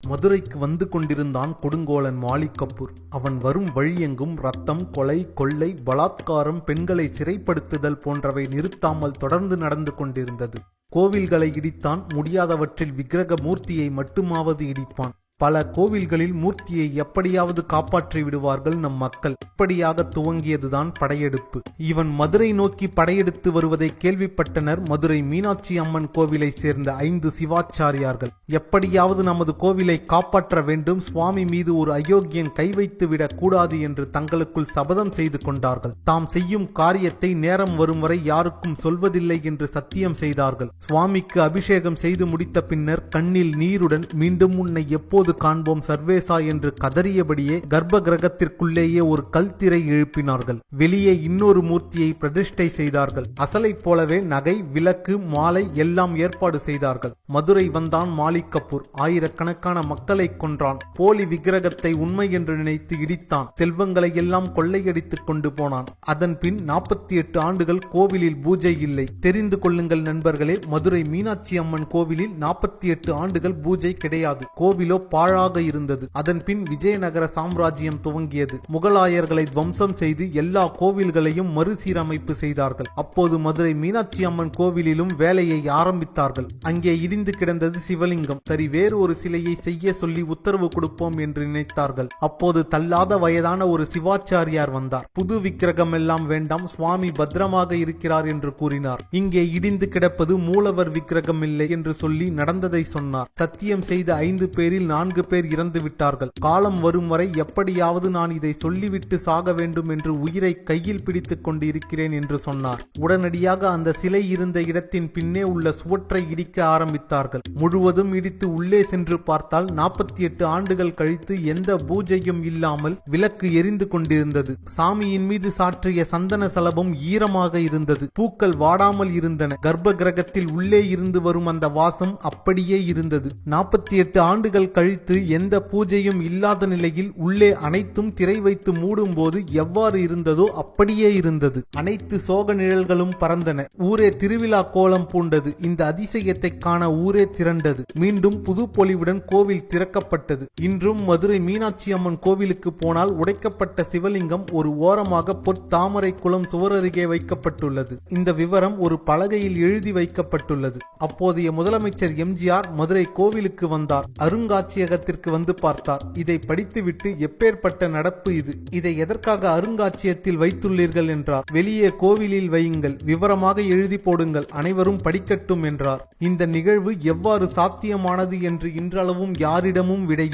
மதுரைக்கு வந்து கொண்டிருந்தான் கொடுங்கோலன் மாலிக் கபூர். அவன் வரும் வழியெங்கும் ரத்தம், கொலை, கொள்ளை, பலாத்காரம், பெண்களை சிறைப்படுத்துதல் போன்றவை நிறுத்தாமல் தொடர்ந்து நடந்து கொண்டிருந்தது. கோவில்களை இடித்தான், முடியாதவற்றில் விக்கிரக மூர்த்தியை மட்டுமாவது இடிப்பான். பல கோவில்களில் மூர்த்தியை எப்படியாவது காப்பாற்றி விடுவார்கள் நம் மக்கள். இப்படியாக துவங்கியதுதான் படையெடுப்பு. இவன் மதுரை நோக்கி படையெடுத்து வருவதை கேள்விப்பட்டனர் மதுரை மீனாட்சி அம்மன் கோவிலை சேர்ந்த 5 சிவாச்சாரியார்கள். எப்படியாவது நமது கோவிலை காப்பாற்ற வேண்டும், சுவாமி மீது ஒரு அயோக்கியன் கை வைத்து விடக் கூடாது என்று தங்களுக்குள் சபதம் செய்து கொண்டார்கள். தாம் செய்யும் காரியத்தை நேரம் வரும் வரை யாருக்கும் சொல்வதில்லை என்று சத்தியம் செய்தார்கள். சுவாமிக்கு அபிஷேகம் செய்து முடித்த பின்னர் கண்ணில் நீருடன் மீண்டும் உன்னை எப்போது காண்போம் சர்வேசா என்று கதறியபடியே கர்ப்ப கிரகத்திற்குள்ளேயே ஒரு கல் திரை எழுப்பினார்கள். வெளியே இன்னொரு மூர்த்தியை பிரதிஷ்டை செய்தார்கள். அசலை போலவே நகை, விளக்கு, மாலை எல்லாம் ஏற்பாடு செய்தார்கள். மதுரை வந்தான் மாலிக் கபூர். ஆயிரக்கணக்கான மக்களை கொன்றான். போலி விக்கிரகத்தை உண்மை என்று நினைத்து இடித்தான். செல்வங்களை எல்லாம் கொள்ளையடித்துக் கொண்டு போனான். அதன் பின் 48 ஆண்டுகள் கோவிலில் பூஜை இல்லை. தெரிந்து கொள்ளுங்கள் நண்பர்களே, மதுரை மீனாட்சி அம்மன் கோவிலில் 48 ஆண்டுகள் பூஜை கிடையாது. கோவிலோ பாழாக இருந்தது. அதன் பின் விஜயநகர சாம்ராஜ்யம் துவங்கியது. முகலாயர்களை துவம்சம் செய்து எல்லா கோவில்களையும் மறுசீரமைப்பு செய்தார்கள். அப்போது மதுரை மீனாட்சி அம்மன் கோவிலிலும் வேலையை ஆரம்பித்தார்கள். அங்கே இடிந்து கிடந்தது சிவலிங்கம். சரி, வேறு ஒரு சிலையை செய்ய சொல்லி உத்தரவு கொடுப்போம் என்று நினைத்தார்கள். அப்போது தள்ளாத வயதான ஒரு சிவாச்சாரியார் வந்தார். புது விக்கிரகம் எல்லாம் வேண்டாம், சுவாமி பத்திரமாக இருக்கிறார் என்று கூறினார். இங்கே இடிந்து கிடப்பது மூலவர் விக்கிரகம் இல்லை என்று சொல்லி நடந்ததை சொன்னார். சத்தியம் செய்த 5 பேரில் 4 பேர் இறந்து விட்டார்கள். காலம் வரும் வரை எப்படியாவது நான் இதை சொல்லிவிட்டு சாக வேண்டும் என்று உயிரை கையில் பிடித்துக் கொண்டு இருக்கிறேன் என்று சொன்னார். உடனடியாக அந்த சிலை இருந்த இடத்தின் பின்னே உள்ள சுவற்றை இடிக்க ஆரம்பித்தார்கள். முழுவதும் இடித்து உள்ளே சென்று பார்த்தால் 48 ஆண்டுகள் கழித்து எந்த பூஜையும் இல்லாமல் விளக்கு எரிந்து கொண்டிருந்தது. சாமியின் மீது சாற்றிய சந்தன சலபம் ஈரமாக இருந்தது. பூக்கள் வாடாமல் இருந்தன. கர்ப்ப கிரகத்தில் உள்ளே இருந்து வரும் அந்த வாசம் அப்படியே இருந்தது. 48 ஆண்டுகள் கழித்து எந்த பூஜையும் இல்லாத நிலையில் உள்ளே அனைத்தும் திரை வைத்து மூடும் போது எவ்வாறு இருந்ததோ அப்படியே இருந்தது. அனைத்து சோக நிழல்களும் பறந்தன. ஊரே திருவிழா கோலம் பூண்டது. இந்த அதிசயத்தை காண ஊரே திரண்டது. மீண்டும் புது பொலிவுடன் கோவில் திறக்கப்பட்டது. இன்றும் மதுரை மீனாட்சி அம்மன் கோவிலுக்கு போனால் உடைக்கப்பட்ட சிவலிங்கம் ஒரு ஓரமாக பொற்தாமரை குளம் சுவரருகே வைக்கப்பட்டுள்ளது. இந்த விவரம் ஒரு பலகையில் எழுதி வைக்கப்பட்டுள்ளது. அப்போதைய முதலமைச்சர் எம்ஜிஆர் மதுரை கோவிலுக்கு வந்தார். அருங்காட்சியகத்திற்கு வந்து பார்த்தார். இதை படித்துவிட்டு எப்பேற்பட்ட நடப்பு இது, இதை எதற்காக அருங்காட்சியகத்தில் வைத்துள்ளீர்கள் என்றார். வெளியே கோவிலில் வையுங்கள், விவரமாக எழுதி போடுங்கள், அனைவரும் படிக்கட்டும் என்றார். இந்த நிகழ்வு எவ்வாறு சாத்தியமானது என்று இன்றளவும் யாரிடமும் விடையில்லை.